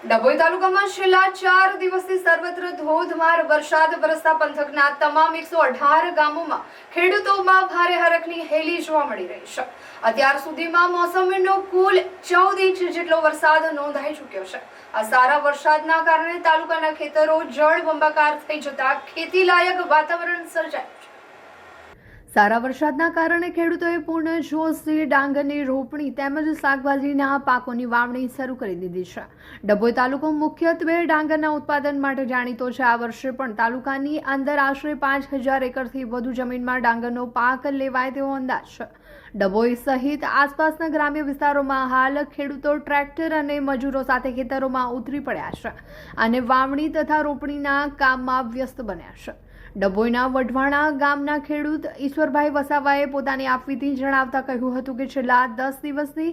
ડભોઈ તાલુકામાં છેલ્લા 4 દિવસથી સર્વત્ર ધોધમાર વરસાદ વરસતા પંથકના તમામ 118 ગામોમાં ખેડૂતોમાં ભારે હરખની હેલી જોવા મળી રહી છે। અત્યાર સુધીમાં મોસમનો કુલ 14 ઇંચ જેટલો વરસાદ નોંધાઈ ચૂક્યો છે। આ સારા વરસાદના કારણે તાલુકાના ખેતરો જળબંબાકાર થઈ જતા ખેતીલાયક વાતાવરણ સર્જાયું છે। સારા વરસાદના કારણે ખેડૂતોએ પૂર્ણ જોશથી ડાંગરની રોપણી તેમજ શાકભાજીના પાકોની વાવણી શરૂ કરી દીધી છે। ડભોઈ તાલુકો મુખ્યત્વે ડાંગરના ઉત્પાદન માટે જાણીતો છે। આ વર્ષે પણ તાલુકાની અંદર આશરે 5000 એકરથી વધુ જમીનમાં ડાંગરનો પાક લેવાય તેવો અંદાજ છે। ડભોઈ સહિત આસપાસના ગ્રામ્ય વિસ્તારોમાં હાલ ખેડૂતો ટ્રેક્ટર અને મજૂરો સાથે ખેતરોમાં ઉતરી પડ્યા છે અને વાવણી તથા રોપણીના કામમાં વ્યસ્ત બન્યા છે। ડભોઈના વઢવાણા ગામના ખેડૂત ઈશ્વરભાઈ વસાવાએ પોતાની આપવીતી જણાવતા કહ્યું હતું કે છેલ્લા 10 દિવસથી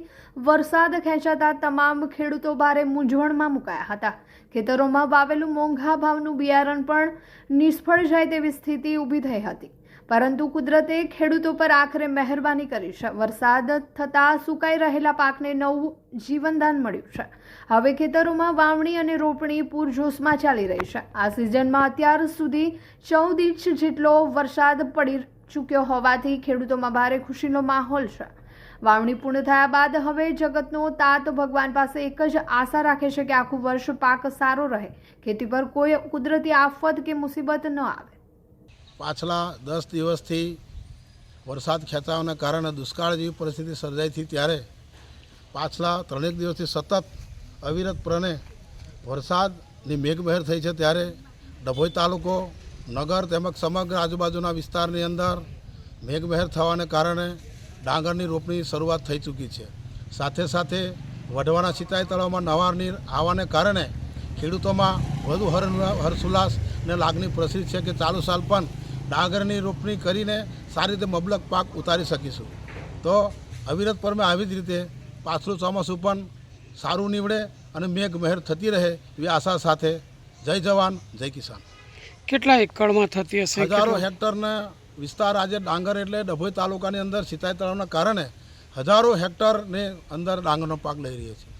વરસાદ ખેંચાતા તમામ ખેડૂતો ભારે મૂંઝવણમાં મુકાયા હતા। ખેતરોમાં વાવેલું મોંઘા ભાવનું બિયારણ પણ નિષ્ફળ જાય તેવી સ્થિતિ ઊભી થઈ હતી, પરંતુ કુદરતે ખેડૂતો પર આખરે મહેરબાની કરી છે। વરસાદ થતાં સુકાઈ રહેલા પાકને નવું જીવનદાન મળ્યું છે। હવે ખેતરોમાં વાવણી અને રોપણી પૂરજોશમાં ચાલી રહી છે। આ સિઝનમાં અત્યાર સુધી 14 ઇંચ જેટલો વરસાદ પડી ચૂક્યો હોવાથી ખેડૂતોમાં ભારે ખુશીનો માહોલ છે। વાવણી પૂર્ણ થયા બાદ હવે જગતનો તાત ભગવાન પાસે એક જ આશા રાખે છે કે આખું વર્ષ પાક સારો રહે, ખેતી પર કોઈ કુદરતી આફત કે મુસીબત ન આવે। પાછલા 10 દિવસથી વરસાદ ખેંચાવાના કારણે દુષ્કાળ જેવી પરિસ્થિતિ સર્જાઈ હતી, ત્યારે પાછલા 3 દિવસથી સતત અવિરતપણે વરસાદની મેઘમહેર થઈ છે। ત્યારે ડભોઈ તાલુકો, નગર તેમજ સમગ્ર આજુબાજુના વિસ્તારની અંદર મેઘમહેર થવાને કારણે ડાંગરની રોપણી શરૂઆત થઈ ચૂકી છે। સાથે સાથે વઢવાણા સિંચાઈ તળાવમાં નવા નીર આવવાને કારણે ખેડૂતોમાં વધુ હર્ષોલ્લાસ અને લાગણી પ્રસરી છે કે ચાલુ સાલ પણ ડાંગરની રોપણી કરીને સારી રીતે મબલક પાક ઉતારી શકીશું। તો અવિરતપણે આવી જ રીતે પાછલું ચોમાસું પણ સારું નીવડે અને મેઘમહેર થતી રહે એવી આશા સાથે જય જવાન જય કિસાન। કેટલા એકડમાં થતી હશે? હજારો હેક્ટરના વિસ્તાર આજે ડાંગર એટલે ડભોઈ તાલુકાની અંદર સિંચાઈ તળાવના કારણે હજારો હેક્ટરની અંદર ડાંગરનો પાક લઈ રહ્યો છે।